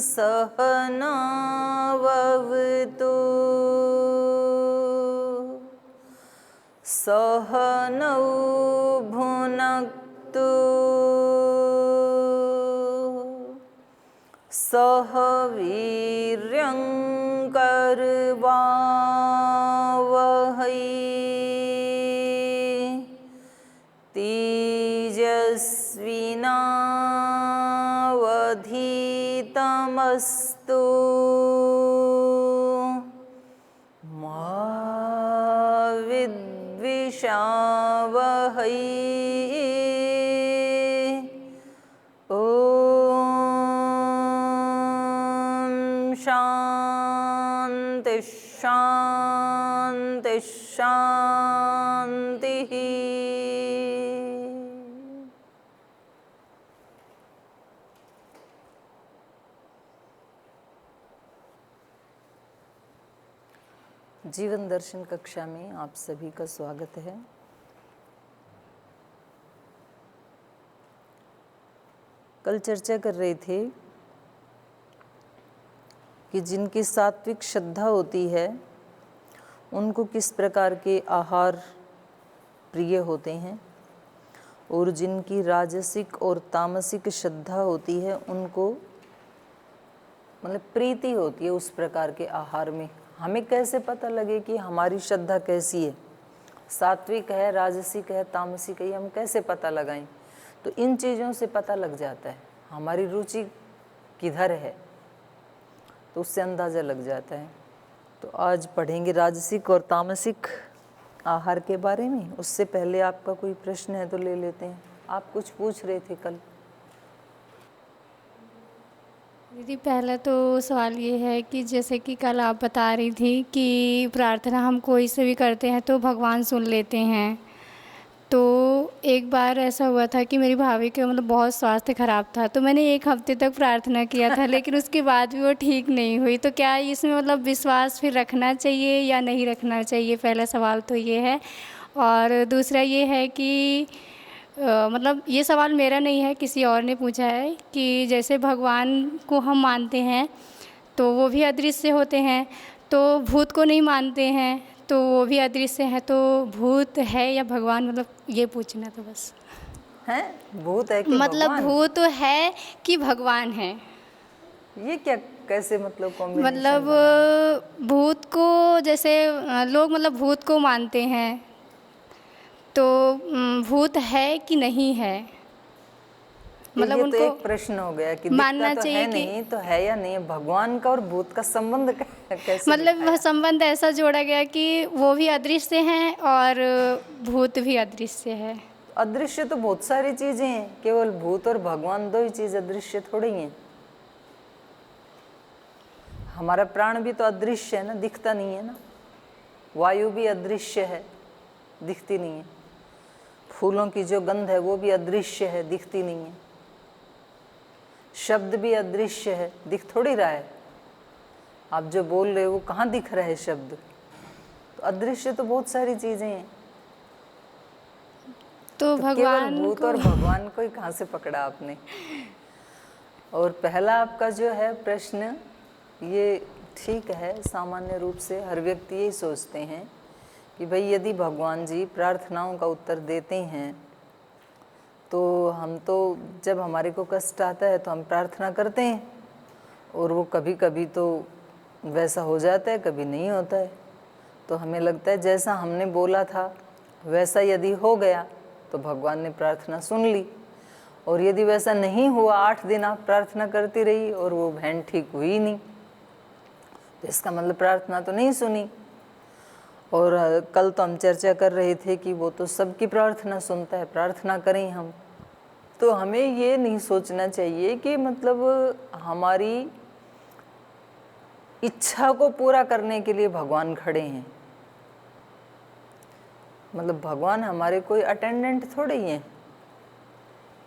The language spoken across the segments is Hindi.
सहनाववतु सहनौ भुनक्तु सह वीर्यं करवावहै तेजस्विनावधीतमस्तु मा विद्विषावहै। शांति शांति शांति। जीवन दर्शन कक्षा में आप सभी का स्वागत है। कल चर्चा कर रहे थे कि जिनकी सात्विक श्रद्धा होती है उनको किस प्रकार के आहार प्रिय होते हैं, और जिनकी राजसिक और तामसिक श्रद्धा होती है उनको मतलब प्रीति होती है उस प्रकार के आहार में। हमें कैसे पता लगे कि हमारी श्रद्धा कैसी है, सात्विक है, राजसिक है, तामसिक है, हम कैसे पता लगाएं? तो इन चीज़ों से पता लग जाता है हमारी रुचि किधर है, तो उससे अंदाज़ा लग जाता है। तो आज पढ़ेंगे राजसिक और तामसिक आहार के बारे में। उससे पहले आपका कोई प्रश्न है तो ले लेते हैं। आप कुछ पूछ रहे थे कल। दीदी, पहला तो सवाल ये है कि जैसे कि कल आप बता रही थी कि प्रार्थना हम कोई से भी करते हैं तो भगवान सुन लेते हैं। तो एक बार ऐसा हुआ था कि मेरी भाभी का मतलब बहुत स्वास्थ्य ख़राब था, तो मैंने 1 हफ्ते तक प्रार्थना किया था लेकिन उसके बाद भी वो ठीक नहीं हुई। तो क्या इसमें मतलब विश्वास फिर रखना चाहिए या नहीं रखना चाहिए? पहला सवाल तो ये है। और दूसरा ये है कि मतलब ये सवाल मेरा नहीं है, किसी और ने पूछा है कि जैसे भगवान को हम मानते हैं तो वो भी अदृश्य होते हैं, तो भूत को नहीं मानते हैं तो वो भी अदृश्य है, तो भूत है या भगवान, मतलब ये पूछना था बस। है भूत है कि मतलब भगवान? भूत है कि भगवान है? ये क्या, कैसे मतलब कॉम्बिनेशन? मतलब भूत को जैसे लोग मतलब भूत को मानते हैं, तो भूत है कि नहीं है, मतलब ये उनको तो एक प्रश्न हो गया कि मानना दिखता तो चाहिए है कि नहीं, तो है या नहीं। भगवान का और भूत का संबंध कैसे मतलब दिखाया? संबंध ऐसा जोड़ा गया कि वो भी अदृश्य हैं और भूत भी अदृश्य है। अदृश्य तो बहुत सारी चीजें हैं, केवल भूत और भगवान दो ही चीज अदृश्य थोड़ी हैं। हमारा प्राण भी तो अदृश्य है ना, दिखता नहीं है ना। वायु भी अदृश्य है, दिखती नहीं है। फूलों की जो गंध है वो भी अदृश्य है, दिखती नहीं है। शब्द भी अदृश्य है, दिख थोड़ी रहा है। आप जो बोल रहे हो वो कहाँ दिख रहा है शब्द? तो अदृश्य तो बहुत सारी चीजें हैं। तो केवल भगवान भूत को और भगवान को ही कहाँ से पकड़ा आपने? और पहला आपका जो है प्रश्न, ये ठीक है। सामान्य रूप से हर व्यक्ति यही सोचते हैं कि भाई यदि भगवान जी प्रार्थनाओं का उत्तर देते हैं तो हम तो जब हमारे को कष्ट आता है तो हम प्रार्थना करते हैं, और वो कभी कभी तो वैसा हो जाता है, कभी नहीं होता है। तो हमें लगता है जैसा हमने बोला था वैसा यदि हो गया तो भगवान ने प्रार्थना सुन ली, और यदि वैसा नहीं हुआ, 8 दिन आप प्रार्थना करती रही और वो बहन ठीक हुई नहीं, तो इसका मतलब प्रार्थना तो नहीं सुनी। और कल तो हम चर्चा कर रहे थे कि वो तो सबकी प्रार्थना सुनता है, प्रार्थना करें हम। तो हमें ये नहीं सोचना चाहिए कि मतलब हमारी इच्छा को पूरा करने के लिए भगवान खड़े हैं। मतलब भगवान हमारे कोई अटेंडेंट थोड़े ही हैं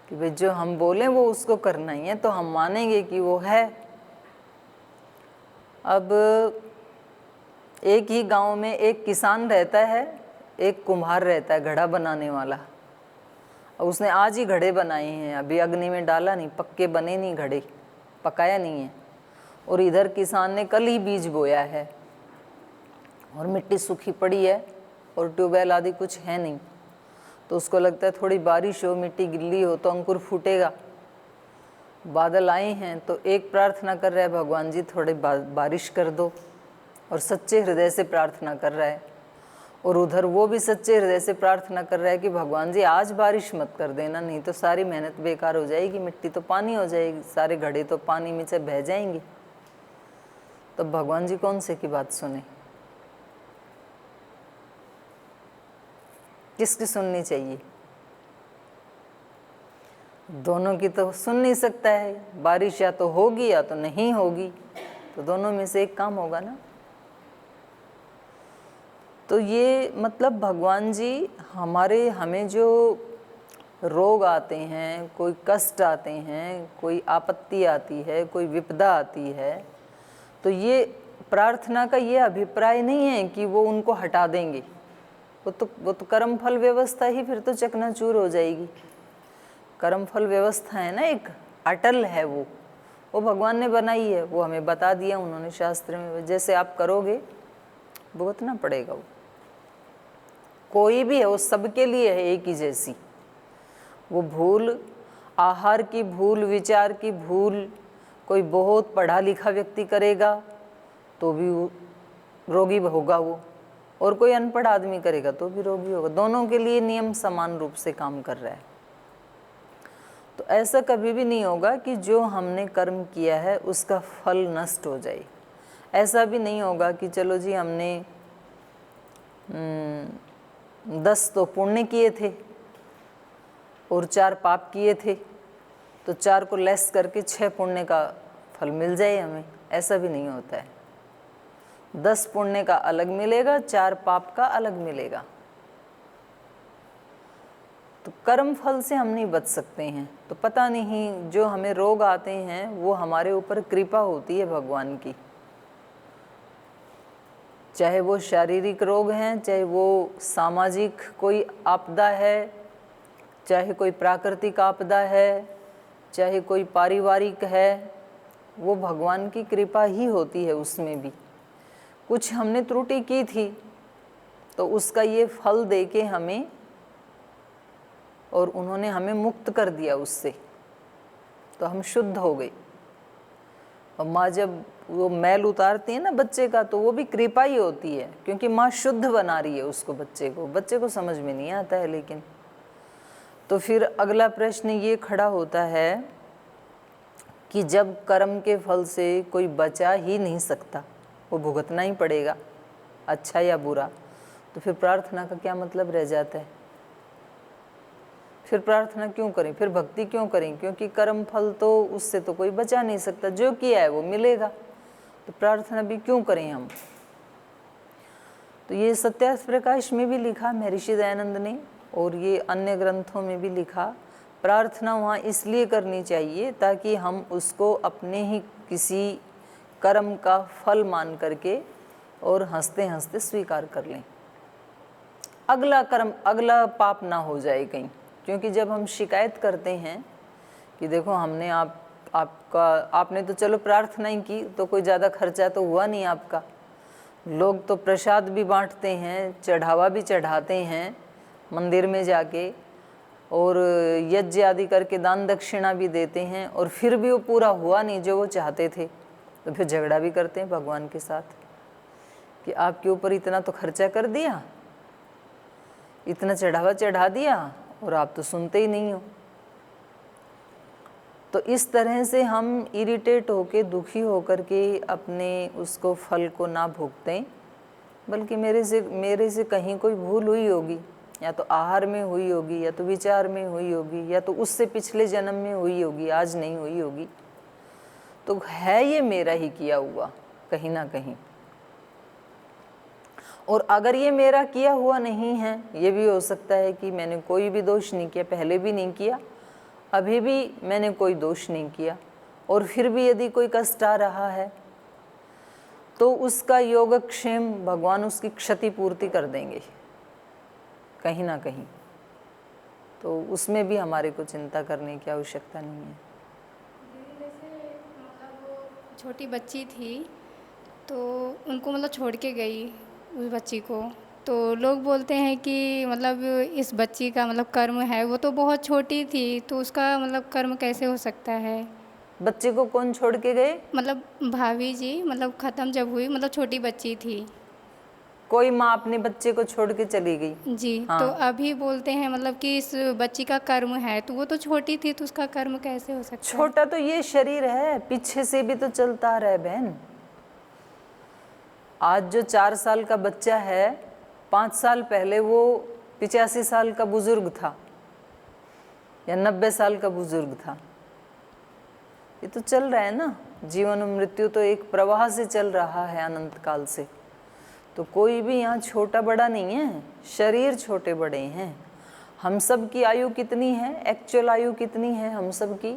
कि भाई जो हम बोलें वो उसको करना ही है, तो हम मानेंगे कि वो है। अब एक ही गांव में एक किसान रहता है, एक कुम्हार रहता है, घड़ा बनाने वाला। और उसने आज ही घड़े बनाए हैं, अभी अग्नि में डाला नहीं, पक्के बने नहीं घड़े, पकाया नहीं है। और इधर किसान ने कल ही बीज बोया है और मिट्टी सूखी पड़ी है और ट्यूबवेल आदि कुछ है नहीं, तो उसको लगता है थोड़ी बारिश हो, मिट्टी गिल्ली हो तो अंकुर फूटेगा। बादल आए हैं तो एक प्रार्थना कर रहा है, भगवान जी थोड़ी बारिश कर दो, और सच्चे हृदय से प्रार्थना कर रहा है। और उधर वो भी सच्चे हृदय से प्रार्थना कर रहा है कि भगवान जी आज बारिश मत कर देना, नहीं तो सारी मेहनत बेकार हो जाएगी, मिट्टी तो पानी हो जाएगी, सारे घड़े तो पानी में से बह जाएंगे। तो भगवान जी कौन से की बात सुने, किसकी सुननी चाहिए? दोनों की तो सुन नहीं सकता है। बारिश या तो होगी या तो नहीं होगी, तो दोनों में से एक काम होगा ना। तो ये मतलब भगवान जी हमें जो रोग आते हैं, कोई कष्ट आते हैं, कोई आपत्ति आती है, कोई विपदा आती है, तो ये प्रार्थना का ये अभिप्राय नहीं है कि वो उनको हटा देंगे। वो तो कर्म फल व्यवस्था ही फिर तो चकनाचूर हो जाएगी। कर्म फल व्यवस्था है ना, एक अटल है, वो भगवान ने बनाई है, वो हमें बता दिया उन्होंने शास्त्र में। जैसे आप करोगे भुगतना पड़ेगा। वो कोई भी है, वो सबके लिए है एक ही जैसी। वो भूल, आहार की भूल, विचार की भूल, कोई बहुत पढ़ा लिखा व्यक्ति करेगा तो भी रोगी होगा वो, और कोई अनपढ़ आदमी करेगा तो भी रोगी होगा। दोनों के लिए नियम समान रूप से काम कर रहा है। तो ऐसा कभी भी नहीं होगा कि जो हमने कर्म किया है उसका फल नष्ट हो जाए। ऐसा भी नहीं होगा कि चलो जी हमने 10 तो पुण्य किए थे और 4 पाप किए थे, तो 4 को लेस करके 6 पुण्य का फल मिल जाए हमें। ऐसा भी नहीं होता है। 10 पुण्य का अलग मिलेगा, 4 पाप का अलग मिलेगा। तो कर्म फल से हम नहीं बच सकते हैं। तो पता नहीं जो हमें रोग आते हैं वो हमारे ऊपर कृपा होती है भगवान की। चाहे वो शारीरिक रोग हैं, चाहे वो सामाजिक कोई आपदा है, चाहे कोई प्राकृतिक आपदा है, चाहे कोई पारिवारिक है, वो भगवान की कृपा ही होती है। उसमें भी कुछ हमने त्रुटि की थी तो उसका ये फल देके हमें, और उन्होंने हमें मुक्त कर दिया उससे, तो हम शुद्ध हो गए। और माँ जब वो मैल उतारती है ना बच्चे का, तो वो भी कृपा ही होती है, क्योंकि माँ शुद्ध बना रही है उसको, बच्चे को समझ में नहीं आता है। लेकिन तो फिर अगला प्रश्न ये खड़ा होता है कि जब कर्म के फल से कोई बचा ही नहीं सकता, वो भुगतना ही पड़ेगा, अच्छा या बुरा, तो फिर प्रार्थना का क्या मतलब रह जाता है? फिर प्रार्थना क्यों करें, फिर भक्ति क्यों करें? क्योंकि कर्म फल तो उससे तो कोई बचा नहीं सकता, जो किया है वो मिलेगा, तो प्रार्थना भी क्यों करें हम? तो ये सत्यार्थ प्रकाश में भी लिखा महर्षि दयानंद ने, और ये अन्य ग्रंथों में भी लिखा, प्रार्थना वहाँ इसलिए करनी चाहिए ताकि हम उसको अपने ही किसी कर्म का फल मान करके और हंसते हंसते स्वीकार कर लें। अगला पाप ना हो जाए कहीं। क्योंकि जब हम शिकायत करते हैं कि देखो हमने आपने तो चलो प्रार्थना ही की, तो कोई ज़्यादा खर्चा तो हुआ नहीं आपका, लोग तो प्रसाद भी बांटते हैं, चढ़ावा भी चढ़ाते हैं मंदिर में जाके, और यज्ञ आदि करके दान दक्षिणा भी देते हैं, और फिर भी वो पूरा हुआ नहीं जो वो चाहते थे, तो फिर झगड़ा भी करते हैं भगवान के साथ कि आपके ऊपर इतना तो खर्चा कर दिया, इतना चढ़ावा चढ़ा दिया, और आप तो सुनते ही नहीं हो। तो इस तरह से हम इरिटेट होके, दुखी होकर के अपने उसको फल को ना भोगतें, बल्कि मेरे से कहीं कोई भूल हुई होगी, या तो आहार में हुई होगी, या तो विचार में हुई होगी, या तो उससे पिछले जन्म में हुई होगी, आज नहीं हुई होगी, तो है ये मेरा ही किया हुआ कहीं ना कहीं। और अगर ये मेरा किया हुआ नहीं है, ये भी हो सकता है कि मैंने कोई भी दोष नहीं किया, पहले भी नहीं किया, अभी भी मैंने कोई दोष नहीं किया, और फिर भी यदि कोई कष्ट आ रहा है तो उसका योगक्षेम भगवान उसकी क्षति पूर्ति कर देंगे कहीं ना कहीं। तो उसमें भी हमारे को चिंता करने की आवश्यकता नहीं है। छोटी बच्ची थी, तो उनको मतलब छोड़ के गई उस बच्ची को। तो लोग बोलते हैं कि मतलब इस बच्ची का मतलब कर्म है, वो तो बहुत छोटी थी, तो उसका मतलब कर्म कैसे हो सकता है। बच्चे को कौन छोड़ के गए? मतलब भाभी जी, मतलब ख़त्म जब हुई, मतलब छोटी बच्ची थी। कोई माँ अपने बच्चे को छोड़ के चली गई। जी, तो हाँ, अभी बोलते हैं मतलब कि इस बच्ची का कर्म है, तो वो तो छोटी थी, तो उसका कर्म कैसे हो सकता है। छोटा तो ये शरीर है, पीछे से भी तो चलता आ रहा है बहन। आज जो 4 साल का बच्चा है, 5 साल पहले वो 85 साल का बुजुर्ग था या 90 साल का बुजुर्ग था। ये तो चल रहा है ना, जीवन और मृत्यु तो एक प्रवाह से चल रहा है अनंत काल से। तो कोई भी यहाँ छोटा बड़ा नहीं है, शरीर छोटे बड़े हैं। हम सब की आयु कितनी है, एक्चुअल आयु कितनी है हम सब की?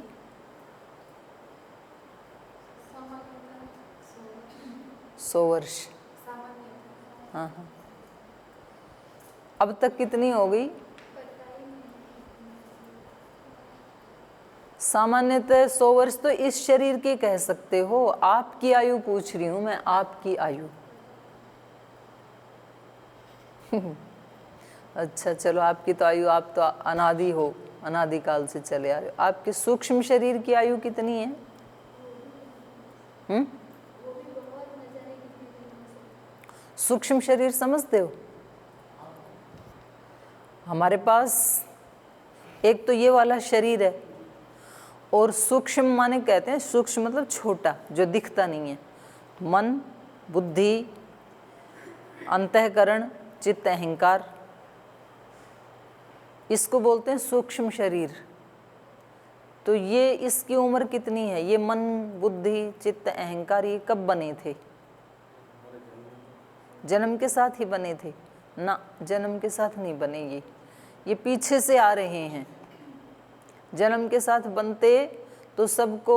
100 वर्ष। हाँ हाँ, अब तक कितनी हो गई? सामान्यतः 100 वर्ष तो इस शरीर के कह सकते हो। आपकी आयु पूछ रही हूं मैं, आपकी आयु। अच्छा चलो, आपकी तो आयु, आप तो अनादि हो, अनादिकाल से चले आ रहे हो। आपके सूक्ष्म शरीर की आयु कितनी है? सूक्ष्म शरीर समझते हो? हमारे पास एक तो ये वाला शरीर है, और सूक्ष्म माने कहते हैं, सूक्ष्म मतलब छोटा, जो दिखता नहीं है। मन, बुद्धि, अंतःकरण, चित्त, अहंकार, इसको बोलते हैं सूक्ष्म शरीर। तो ये इसकी उम्र कितनी है? ये मन, बुद्धि, चित्त, अहंकार ये कब बने थे? जन्म के साथ ही बने थे ना? जन्म के साथ नहीं बने, ये पीछे से आ रहे हैं। जन्म के साथ बनते तो सबको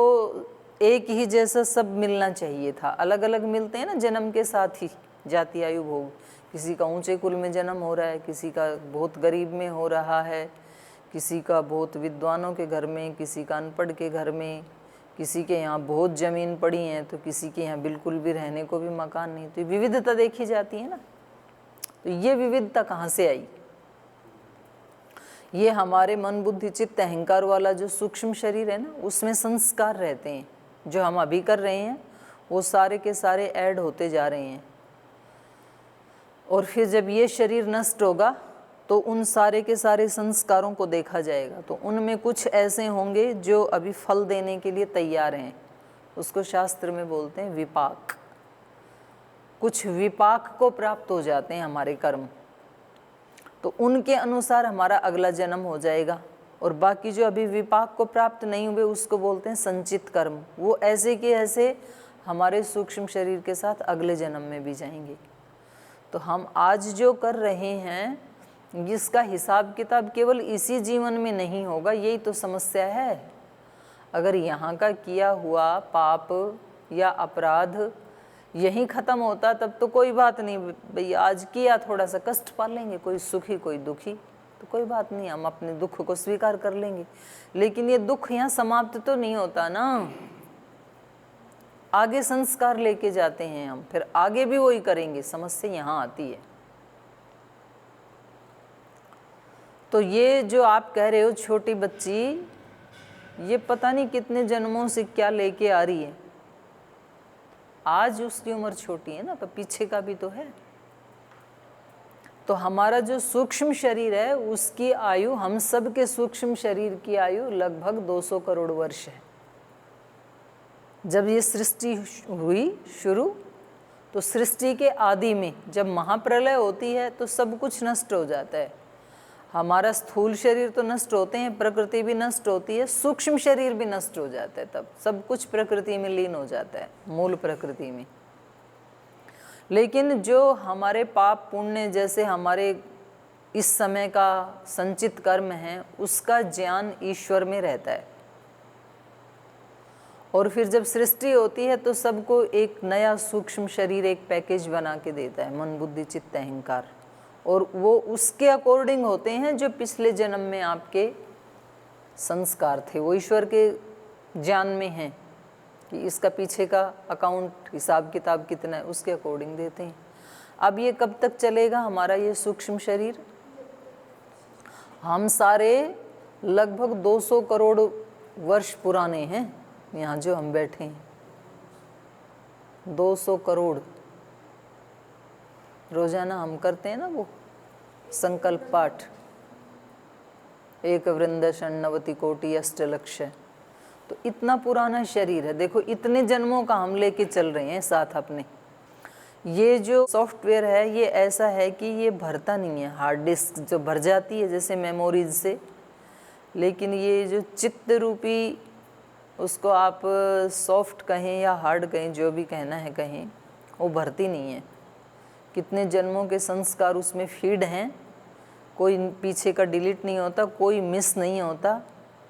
एक ही जैसा सब मिलना चाहिए था, अलग अलग मिलते हैं ना जन्म के साथ ही। जाति, आयु, भोग, किसी का ऊंचे कुल में जन्म हो रहा है, किसी का बहुत गरीब में हो रहा है, किसी का बहुत विद्वानों के घर में, किसी का अनपढ़ के घर में, किसी के यहाँ बहुत ज़मीन पड़ी है तो किसी के यहाँ बिल्कुल भी रहने को भी मकान नहीं। तो विविधता देखी जाती है ना। तो ये विविधता कहाँ से आई? ये हमारे मन, बुद्धि, चित्त, अहंकार वाला जो सूक्ष्म शरीर है ना, उसमें संस्कार रहते हैं। जो हम अभी कर रहे हैं वो सारे के सारे ऐड होते जा रहे हैं, और फिर जब ये शरीर नष्ट होगा तो उन सारे के सारे संस्कारों को देखा जाएगा। तो उनमें कुछ ऐसे होंगे जो अभी फल देने के लिए तैयार हैं, उसको शास्त्र में बोलते हैं विपाक। कुछ विपाक को प्राप्त हो जाते हैं हमारे कर्म, तो उनके अनुसार हमारा अगला जन्म हो जाएगा। और बाकी जो अभी विपाक को प्राप्त नहीं हुए उसको बोलते हैं संचित कर्म। वो ऐसे के ऐसे हमारे सूक्ष्म शरीर के साथ अगले जन्म में भी जाएंगे। तो हम आज जो कर रहे हैं इसका हिसाब किताब केवल इसी जीवन में नहीं होगा, यही तो समस्या है। अगर यहाँ का किया हुआ पाप या अपराध यहीं ख़त्म होता तब तो कोई बात नहीं, भाई आज किया, थोड़ा सा कष्ट पा लेंगे, कोई सुखी कोई दुखी, तो कोई बात नहीं, हम अपने दुख को स्वीकार कर लेंगे। लेकिन ये दुख यहाँ समाप्त तो नहीं होता ना, आगे संस्कार लेके जाते हैं हम, फिर आगे भी वही करेंगे। समस्या यहाँ आती है। तो ये जो आप कह रहे हो छोटी बच्ची, ये पता नहीं कितने जन्मों से क्या लेके आ रही है। आज उसकी उम्र छोटी है ना, तो पीछे का भी तो है। तो हमारा जो सूक्ष्म शरीर है उसकी आयु, हम सब के सूक्ष्म शरीर की आयु लगभग 200 करोड़ वर्ष है। जब ये सृष्टि हुई शुरू, तो सृष्टि के आदि में जब महाप्रलय होती है तो सब कुछ नष्ट हो जाता है। हमारा स्थूल शरीर तो नष्ट होते हैं, प्रकृति भी नष्ट होती है, सूक्ष्म शरीर भी नष्ट हो जाता है, तब सब कुछ प्रकृति में लीन हो जाता है, मूल प्रकृति में। लेकिन जो हमारे पाप पुण्य जैसे हमारे इस समय का संचित कर्म है, उसका ज्ञान ईश्वर में रहता है। और फिर जब सृष्टि होती है तो सबको एक नया सूक्ष्म शरीर, एक पैकेज बना के देता है, मन, बुद्धि, चित्त, अहंकार। और वो उसके अकॉर्डिंग होते हैं जो पिछले जन्म में आपके संस्कार थे, वो ईश्वर के ज्ञान में हैं। कि इसका पीछे का अकाउंट हिसाब किताब कितना है, उसके अकॉर्डिंग देते हैं। अब ये कब तक चलेगा हमारा ये सूक्ष्म शरीर? हम सारे लगभग 200 करोड़ वर्ष पुराने हैं यहाँ जो हम बैठे हैं, 200 करोड़। रोजाना हम करते हैं ना वो संकल्प पाठ, एक वृंद षण्णवति कोटि अष्टलक्ष्य। तो इतना पुराना शरीर है, देखो इतने जन्मों का हम लेके चल रहे हैं साथ अपने। ये जो सॉफ्टवेयर है ये ऐसा है कि ये भरता नहीं है, हार्ड डिस्क जो भर जाती है जैसे मेमोरीज से, लेकिन ये जो चित्त रूपी, उसको आप सॉफ्ट कहें या हार्ड कहें, जो भी कहना है कहें, वो भरती नहीं है। कितने जन्मों के संस्कार उसमें फीड हैं, कोई पीछे का डिलीट नहीं होता, कोई मिस नहीं होता,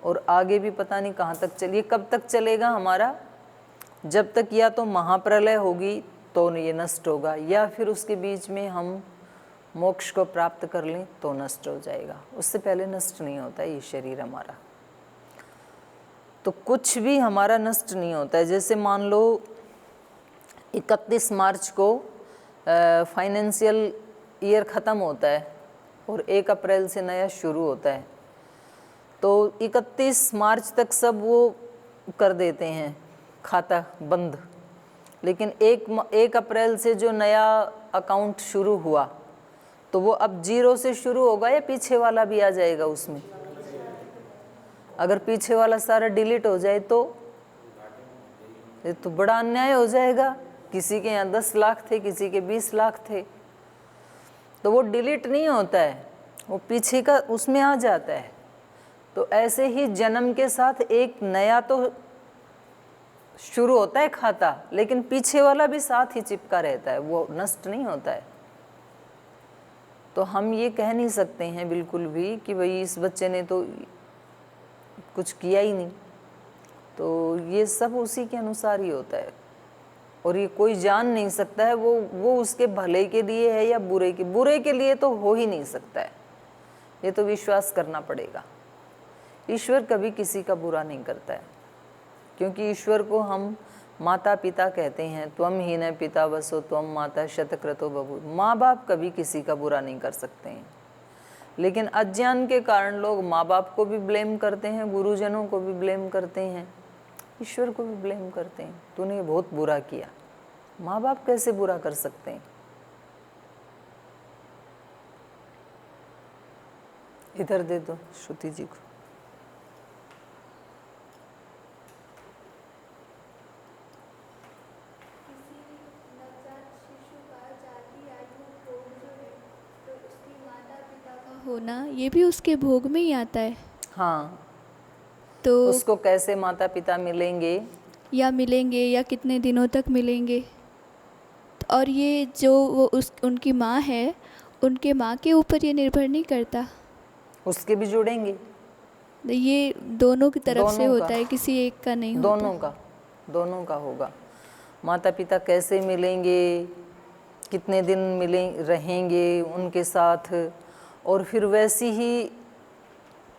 और आगे भी पता नहीं कहाँ तक चलिए। कब तक चलेगा हमारा? जब तक या तो महाप्रलय होगी तो ये नष्ट होगा, या फिर उसके बीच में हम मोक्ष को प्राप्त कर लें तो नष्ट हो जाएगा। उससे पहले नष्ट नहीं होता ये शरीर हमारा। तो कुछ भी हमारा नष्ट नहीं होता है। जैसे मान लो 31 मार्च को फाइनेंशियल ईयर ख़त्म होता है और 1 अप्रैल से नया शुरू होता है, तो 31 मार्च तक सब वो कर देते हैं खाता बंद, लेकिन 1 अप्रैल से जो नया अकाउंट शुरू हुआ तो वो अब 0 से शुरू होगा या पीछे वाला भी आ जाएगा उसमें? अगर पीछे वाला सारा डिलीट हो जाए तो ये तो बड़ा अन्याय हो जाएगा। किसी के यहाँ 10 लाख थे, किसी के 20 लाख थे, तो वो डिलीट नहीं होता है, वो पीछे का उसमें आ जाता है। तो ऐसे ही जन्म के साथ एक नया तो शुरू होता है खाता, लेकिन पीछे वाला भी साथ ही चिपका रहता है, वो नष्ट नहीं होता है। तो हम ये कह नहीं सकते हैं बिल्कुल भी कि भाई इस बच्चे ने तो कुछ किया ही नहीं। तो ये सब उसी के अनुसार ही होता है, और ये कोई जान नहीं सकता है वो उसके भले के लिए है या बुरे के लिए तो हो ही नहीं सकता है। ये तो विश्वास करना पड़ेगा। ईश्वर कभी किसी का बुरा नहीं करता है, क्योंकि ईश्वर को हम माता पिता कहते हैं। त्वम ही न पिता वसो त्वम माता शतक्रतो बभूव। माँ बाप कभी किसी का बुरा नहीं कर सकते हैं, लेकिन अज्ञान के कारण लोग माँ बाप को भी ब्लेम करते हैं, गुरुजनों को भी ब्लेम करते हैं, ईश्वर को भी ब्लेम करते हैं। तूने बहुत बुरा किया। माँ बाप कैसे बुरा कर सकते हैं? इधर दे दो श्रुति जी को। होना ये भी उसके भोग में ही आता है। हाँ, तो उसको कैसे माता पिता मिलेंगे या मिलेंगे या कितने दिनों तक मिलेंगे, और ये जो वो उनकी माँ है, उनके माँ के ऊपर ये निर्भर नहीं करता। उसके भी जुड़ेंगे, ये दोनों की तरफ से दोनों होता का। है, किसी एक का नहीं होता। दोनों का होगा। माता पिता कैसे मिलेंगे, कितने दिन रहेंगे उनके साथ, और फिर वैसी ही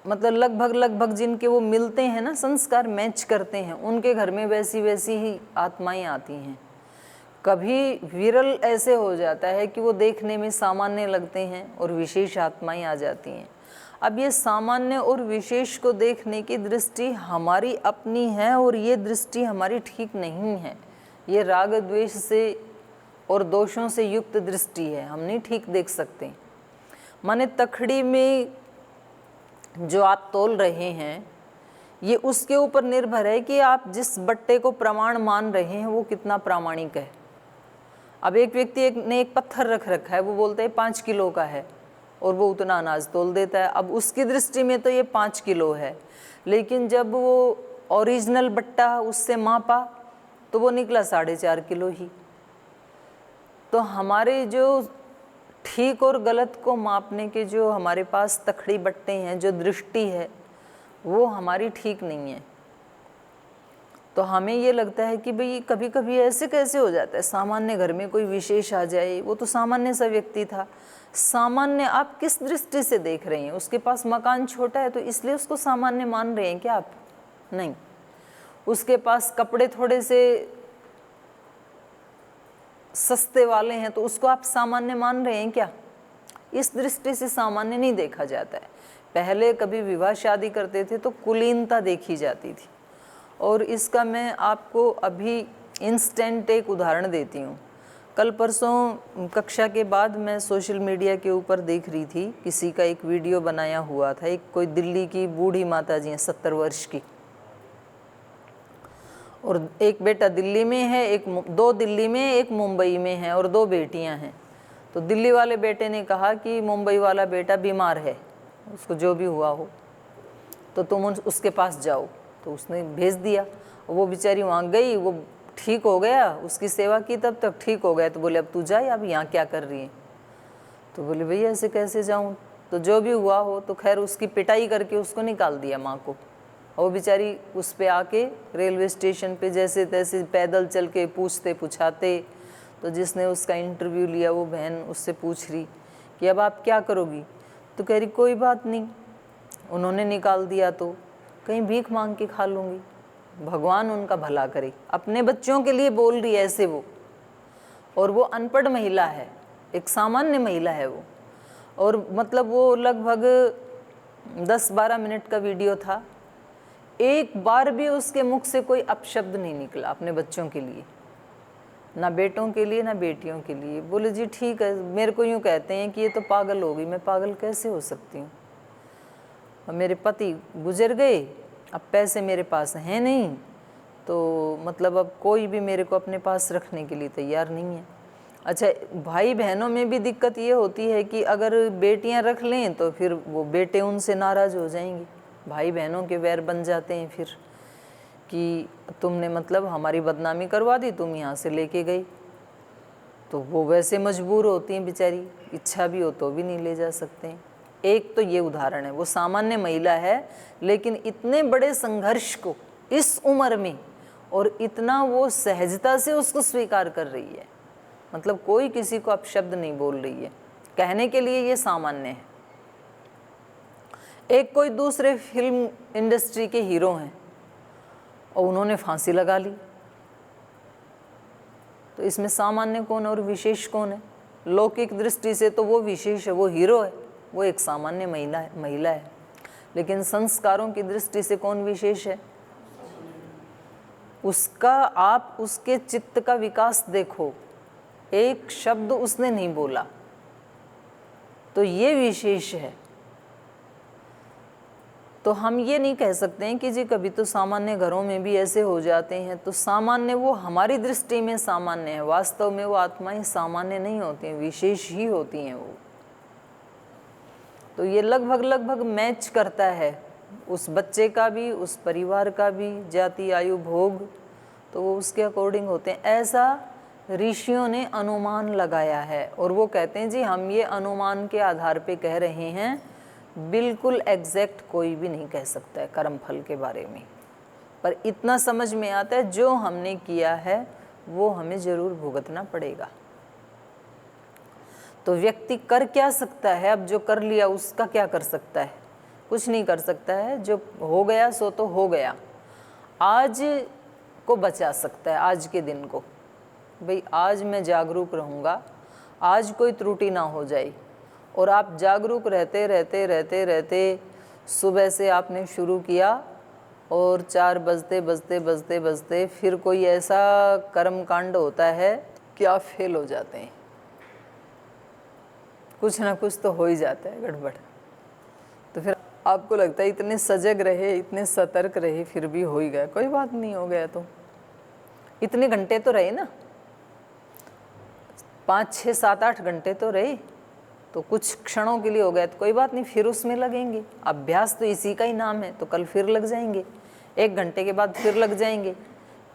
मतलब लगभग जिनके वो मिलते हैं ना, संस्कार मैच करते हैं, उनके घर में वैसी ही आत्माएं आती हैं। कभी विरल ऐसे हो जाता है कि वो देखने में सामान्य लगते हैं और विशेष आत्माएं आ जाती हैं। अब ये सामान्य और विशेष को देखने की दृष्टि हमारी अपनी है, और ये दृष्टि हमारी ठीक नहीं है। ये राग द्वेष से और दोषों से युक्त दृष्टि है, हम नहीं ठीक देख सकते। माने तखड़ी में जो आप तोल रहे हैं, ये उसके ऊपर निर्भर है कि आप जिस बट्टे को प्रमाण मान रहे हैं वो कितना प्रामाणिक है। अब एक व्यक्ति ने एक पत्थर रख रखा है, वो बोलते हैं 5 किलो का है, और वो उतना अनाज तोल देता है। अब उसकी दृष्टि में तो ये 5 किलो है, लेकिन जब वो ओरिजिनल बट्टा उससे मापा तो वो निकला 4.5 किलो ही। तो हमारे जो ठीक और गलत को मापने के जो हमारे पास तखड़ी बट्टे हैं, जो दृष्टि है, वो हमारी ठीक नहीं है। तो हमें ये लगता है कि भाई कभी कभी ऐसे कैसे हो जाता है, सामान्य घर में कोई विशेष आ जाए, वो तो सामान्य सा व्यक्ति था। सामान्य आप किस दृष्टि से देख रहे हैं? उसके पास मकान छोटा है तो इसलिए उसको सामान्य मान रहे हैं क्या आप? नहीं, उसके पास कपड़े थोड़े से सस्ते वाले हैं तो उसको आप सामान्य मान रहे हैं क्या? इस दृष्टि से सामान्य नहीं देखा जाता है। पहले कभी विवाह शादी करते थे तो कुलीनता देखी जाती थी, और इसका मैं आपको अभी इंस्टेंट एक उदाहरण देती हूँ। कल परसों कक्षा के बाद मैं सोशल मीडिया के ऊपर देख रही थी, किसी का एक वीडियो बनाया हुआ था। एक कोई दिल्ली की बूढ़ी माता जी हैं 70 वर्ष की, और एक बेटा दिल्ली में है, दो दिल्ली में, एक मुंबई में है, और 2 बेटियां हैं। तो दिल्ली वाले बेटे ने कहा कि मुंबई वाला बेटा बीमार है, उसको जो भी हुआ हो तो तुम उसके पास जाओ। तो उसने भेज दिया, वो बेचारी वहाँ गई, वो ठीक हो गया, उसकी सेवा की, तब तक ठीक हो गया। तो बोले अब तू जा, अब यहाँ क्या कर रही है? तो बोले भैया ऐसे कैसे जाऊँ? तो जो भी हुआ हो, तो खैर उसकी पिटाई करके उसको निकाल दिया माँ को। और वो बेचारी उस पे आके रेलवे स्टेशन पे जैसे तैसे पैदल चल के पूछते पुछाते, तो जिसने उसका इंटरव्यू लिया वो बहन उससे पूछ रही कि अब आप क्या करोगी? तो कह रही कोई बात नहीं, उन्होंने निकाल दिया तो कहीं भीख मांग के खा लूँगी, भगवान उनका भला करे। अपने बच्चों के लिए बोल रही है ऐसे वो, और वो अनपढ़ महिला है, एक सामान्य महिला है वो। और मतलब वो लगभग 10-12 मिनट का वीडियो था, एक बार भी उसके मुख से कोई अपशब्द नहीं निकला अपने बच्चों के लिए, ना बेटों के लिए ना बेटियों के लिए। बोले जी ठीक है, मेरे को यूँ कहते हैं कि ये तो पागल हो गई। मैं पागल कैसे हो सकती हूँ? और मेरे पति गुजर गए, अब पैसे मेरे पास हैं नहीं, तो मतलब अब कोई भी मेरे को अपने पास रखने के लिए तैयार नहीं है। अच्छा, भाई बहनों में भी दिक्कत ये होती है कि अगर बेटियां रख लें तो फिर वो बेटे उनसे नाराज़ हो जाएंगे, भाई बहनों के वैर बन जाते हैं फिर कि तुमने मतलब हमारी बदनामी करवा दी, तुम यहाँ से लेके गई। तो वो वैसे मजबूर होती हैं बेचारी, इच्छा भी हो तो भी नहीं ले जा सकते हैं। एक तो ये उदाहरण है, वो सामान्य महिला है लेकिन इतने बड़े संघर्ष को इस उम्र में और इतना वो सहजता से उसको स्वीकार कर रही है, मतलब कोई किसी को अपशब्द नहीं बोल रही है, कहने के लिए ये सामान्य है। एक कोई दूसरे फिल्म इंडस्ट्री के हीरो हैं और उन्होंने फांसी लगा ली, तो इसमें सामान्य कौन और विशेष कौन है? लौकिक दृष्टि से तो वो विशेष है, वो हीरो है, वो एक सामान्य महिला है। लेकिन संस्कारों की दृष्टि से कौन विशेष है? उसका आप उसके चित्त का विकास देखो, एक शब्द उसने नहीं बोला, तो ये विशेष है। तो हम ये नहीं कह सकते हैं कि जी कभी तो सामान्य घरों में भी ऐसे हो जाते हैं, तो सामान्य वो हमारी दृष्टि में सामान्य है, वास्तव में वो आत्माएं सामान्य नहीं होती हैं, विशेष ही होती हैं वो। तो ये लगभग मैच करता है उस बच्चे का भी, उस परिवार का भी, जाति आयु भोग, तो वो उसके अकॉर्डिंग होते हैं। ऐसा ऋषियों ने अनुमान लगाया है, और वो कहते हैं जी हम ये अनुमान के आधार पे कह रहे हैं, बिल्कुल एग्जैक्ट कोई भी नहीं कह सकता है कर्मफल के बारे में, पर इतना समझ में आता है जो हमने किया है वो हमें ज़रूर भुगतना पड़ेगा। तो व्यक्ति कर क्या सकता है? अब जो कर लिया उसका क्या कर सकता है? कुछ नहीं कर सकता है, जो हो गया सो तो हो गया। आज को बचा सकता है, आज के दिन को, भाई आज मैं जागरूक रहूँगा, आज कोई त्रुटि ना हो जाए। और आप जागरूक रहते रहते रहते रहते सुबह से आपने शुरू किया और 4 बजते बजते बजते बजते फिर कोई ऐसा कर्म कांड होता है कि आप फेल हो जाते हैं, कुछ ना कुछ तो हो ही जाता है गड़बड़। तो फिर आपको लगता है इतने सजग रहे, इतने सतर्क रहे, फिर भी हो ही गया, कोई बात नहीं, हो गया तो इतने घंटे तो रहे ना, 5, 6, 7, 8 घंटे तो रहे, तो कुछ क्षणों के लिए हो गया तो कोई बात नहीं, फिर उसमें लगेंगे। अभ्यास तो इसी का ही नाम है, तो कल फिर लग जाएंगे, 1 घंटे के बाद फिर लग जाएंगे,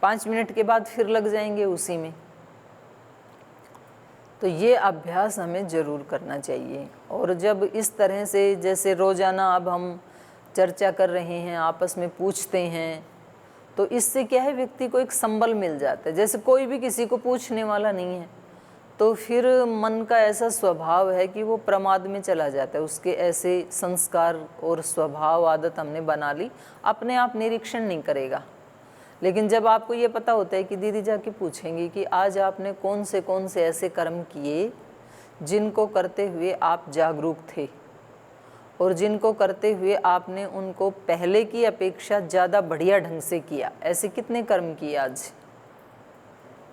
5 मिनट के बाद फिर लग जाएंगे उसी में। तो ये अभ्यास हमें ज़रूर करना चाहिए। और जब इस तरह से जैसे रोज़ाना अब हम चर्चा कर रहे हैं, आपस में पूछते हैं, तो इससे क्या है, व्यक्ति को एक संबल मिल जाता है। जैसे कोई भी किसी को पूछने वाला नहीं है तो फिर मन का ऐसा स्वभाव है कि वो प्रमाद में चला जाता है, उसके ऐसे संस्कार और स्वभाव आदत हमने बना ली, अपने आप निरीक्षण नहीं करेगा। लेकिन जब आपको ये पता होता है कि दीदी जाके पूछेंगी कि आज आपने कौन से ऐसे कर्म किए जिनको करते हुए आप जागरूक थे और जिनको करते हुए आपने उनको पहले की अपेक्षा ज़्यादा बढ़िया ढंग से किया, ऐसे कितने कर्म किए आज?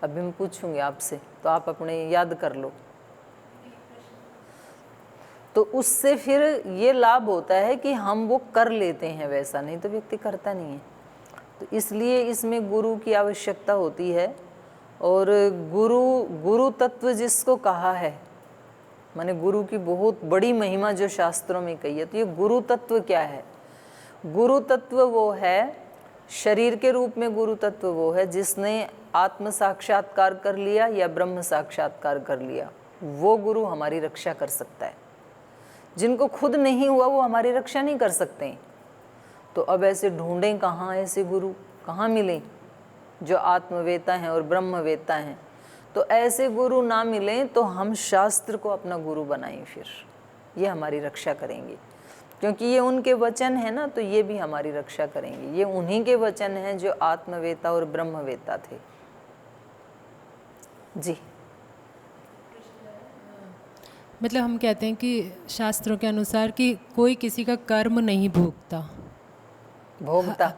अभी मैं पूछूंगी आपसे, तो आप अपने याद कर लो। तो उससे फिर ये लाभ होता है कि हम वो कर लेते हैं, वैसा नहीं तो व्यक्ति करता नहीं है। तो इसलिए इसमें गुरु की आवश्यकता होती है। और गुरु तत्व जिसको कहा है, माने गुरु की बहुत बड़ी महिमा जो शास्त्रों में कही है, तो ये गुरु तत्व क्या है? गुरु तत्व वो है, शरीर के रूप में गुरु तत्व वो है जिसने आत्म साक्षात्कार कर लिया या ब्रह्म साक्षात्कार कर लिया, वो गुरु हमारी रक्षा कर सकता है। जिनको खुद नहीं हुआ वो हमारी रक्षा नहीं कर सकते। तो अब ऐसे ढूंढें कहाँ, ऐसे गुरु कहाँ मिलें जो आत्मवेता हैं और ब्रह्मवेता हैं? तो ऐसे गुरु ना मिलें तो हम शास्त्र को अपना गुरु बनाएं, फिर ये हमारी रक्षा करेंगे, क्योंकि ये उनके वचन है ना, तो ये भी हमारी रक्षा करेंगे। ये उन्हीं के वचन हैं जो आत्मवेता और ब्रह्मवेता थे। जी, मतलब हम कहते हैं कि शास्त्रों के अनुसार कि कोई किसी का कर्म नहीं भोगता।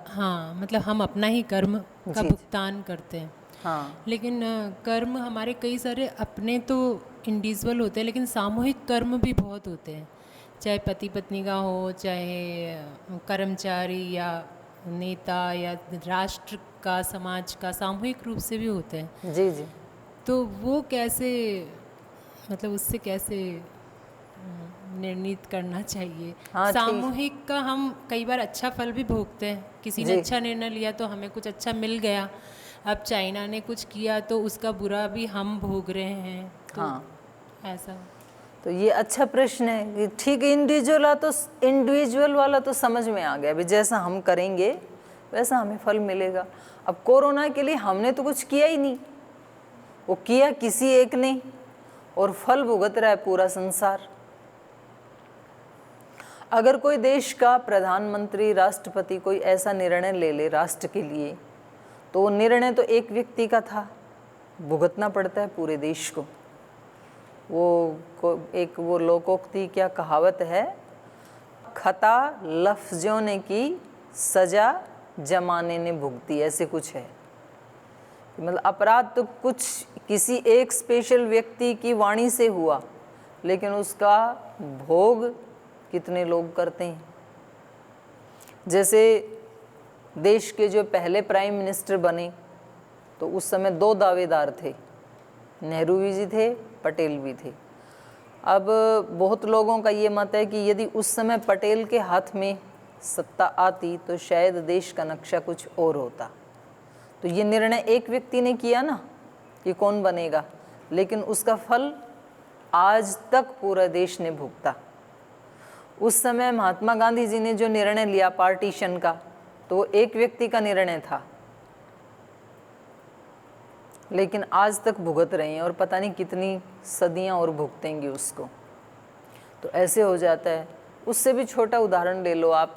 हाँ, मतलब हम अपना ही कर्म का भुगतान करते हैं। हाँ, लेकिन कर्म हमारे कई सारे अपने तो इंडिविजुअल होते हैं, लेकिन सामूहिक कर्म भी बहुत होते हैं, चाहे पति पत्नी का हो, चाहे कर्मचारी या नेता या राष्ट्र का, समाज का, सामूहिक रूप से भी होते हैं। जी जी। तो वो कैसे, मतलब उससे कैसे निर्णित करना चाहिए? हाँ, सामूहिक का हम कई बार अच्छा फल भी भोगते हैं, किसी ने अच्छा निर्णय लिया तो हमें कुछ अच्छा मिल गया। अब चाइना ने कुछ किया तो उसका बुरा भी हम भोग रहे हैं। तो हाँ, ऐसा। तो ये अच्छा प्रश्न है कि ठीक, इंडिविजुअल वाला तो समझ में आ गया, भी जैसा हम करेंगे वैसा हमें फल मिलेगा। अब कोरोना के लिए हमने तो कुछ किया ही नहीं, वो किया किसी एक ने, और फल भुगत रहा है पूरा संसार। अगर कोई देश का प्रधानमंत्री, राष्ट्रपति कोई ऐसा निर्णय ले ले राष्ट्र के लिए, तो वो निर्णय तो एक व्यक्ति का था, भुगतना पड़ता है पूरे देश को। एक वो लोकोक्ति, क्या कहावत है, खता लफ्जों ने की, सजा जमाने ने भुगती, ऐसे कुछ है। मतलब अपराध तो कुछ किसी एक स्पेशल व्यक्ति की वाणी से हुआ, लेकिन उसका भोग कितने लोग करते हैं। जैसे देश के जो पहले प्राइम मिनिस्टर बने, तो उस समय 2 दावेदार थे, नेहरू जी थे, पटेल भी थे। अब बहुत लोगों का ये मत है कि यदि उस समय पटेल के हाथ में सत्ता आती तो शायद देश का नक्शा कुछ और होता। तो ये निर्णय एक व्यक्ति ने किया ना कि कौन बनेगा, लेकिन उसका फल आज तक पूरा देश ने भुगता। उस समय महात्मा गांधी जी ने जो निर्णय लिया पार्टीशन का, तो वो एक व्यक्ति का निर्णय था, लेकिन आज तक भुगत रहे हैं और पता नहीं कितनी सदियां और भुगतेंगे उसको। तो ऐसे हो जाता है। उससे भी छोटा उदाहरण ले लो आप,